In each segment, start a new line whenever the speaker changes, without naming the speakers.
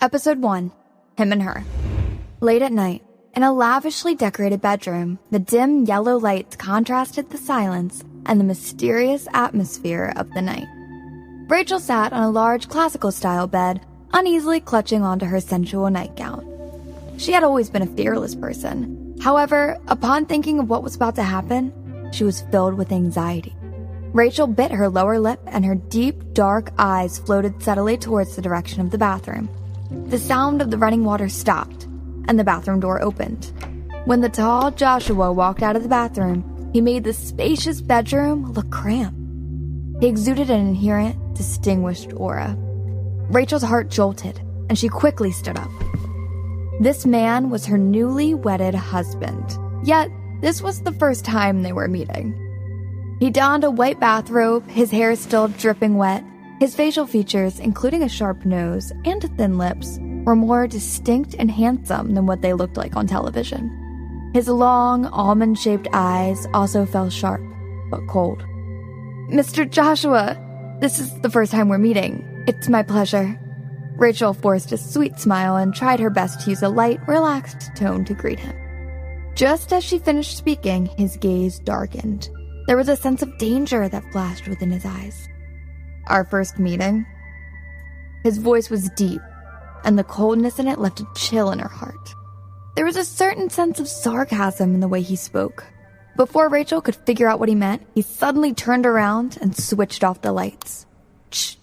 Episode 1, Him and Her. Late at night, in a lavishly decorated bedroom, the dim yellow lights contrasted the silence and the mysterious atmosphere of the night. Rachel sat on a large classical-style bed, uneasily clutching onto her sensual nightgown. She had always been a fearless person. However, upon thinking of what was about to happen, she was filled with anxiety. Rachel bit her lower lip and her deep, dark eyes floated steadily towards the direction of the bathroom. The sound of the running water stopped, and the bathroom door opened. When the tall Joshua walked out of the bathroom, he made the spacious bedroom look cramped. He exuded an inherent, distinguished aura. Rachel's heart jolted, and she quickly stood up. This man was her newly wedded husband, yet this was the first time they were meeting. He donned a white bathrobe, his hair still dripping wet. His facial features, including a sharp nose and thin lips, were more distinct and handsome than what they looked like on television. His long, almond-shaped eyes also fell sharp, but cold. "Mr. Joshua, this is the first time we're meeting. It's my pleasure." Rachel forced a sweet smile and tried her best to use a light, relaxed tone to greet him. Just as she finished speaking, his gaze darkened. There was a sense of danger that flashed within his eyes. "Our first meeting?" His voice was deep, and the coldness in it left a chill in her heart. There was a certain sense of sarcasm in the way he spoke. Before Rachel could figure out what he meant, he suddenly turned around and switched off the lights. Shh.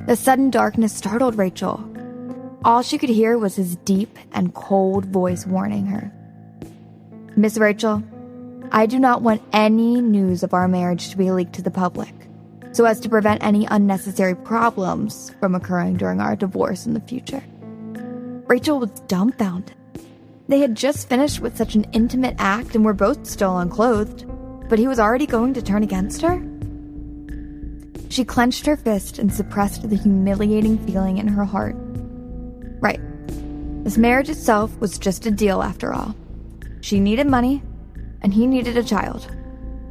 The sudden darkness startled Rachel. All she could hear was his deep and cold voice warning her. "Miss Rachel, I do not want any news of our marriage to be leaked to the public, so as to prevent any unnecessary problems from occurring during our divorce in the future." Rachel was dumbfounded. They had just finished with such an intimate act and were both still unclothed, but he was already going to turn against her? She clenched her fist and suppressed the humiliating feeling in her heart. Right. This marriage itself was just a deal after all. She needed money, and he needed a child.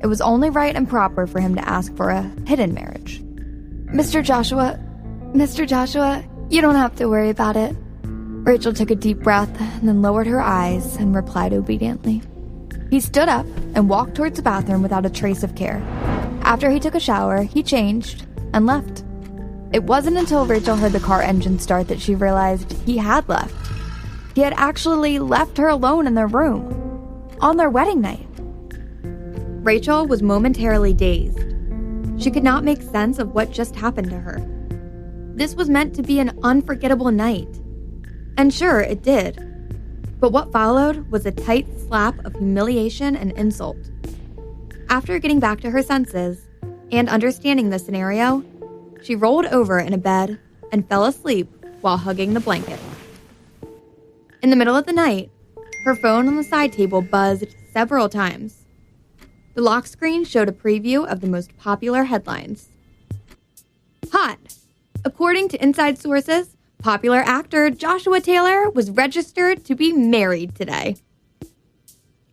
It was only right and proper for him to ask for a hidden marriage. Mr. Joshua, you don't have to worry about it." Rachel took a deep breath and then lowered her eyes and replied obediently. He stood up and walked towards the bathroom without a trace of care. After he took a shower, he changed and left. It wasn't until Rachel heard the car engine start that she realized he had left. He had actually left her alone in their room on their wedding night. Rachel was momentarily dazed. She could not make sense of what just happened to her. This was meant to be an unforgettable night. And sure, it did. But what followed was a tight slap of humiliation and insult. After getting back to her senses and understanding the scenario, she rolled over in a bed and fell asleep while hugging the blanket. In the middle of the night, her phone on the side table buzzed several times. The lock screen showed a preview of the most popular headlines. Hot! According to inside sources, popular actor Joshua Taylor was registered to be married today.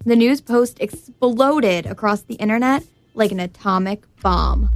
The news post exploded across the internet like an atomic bomb.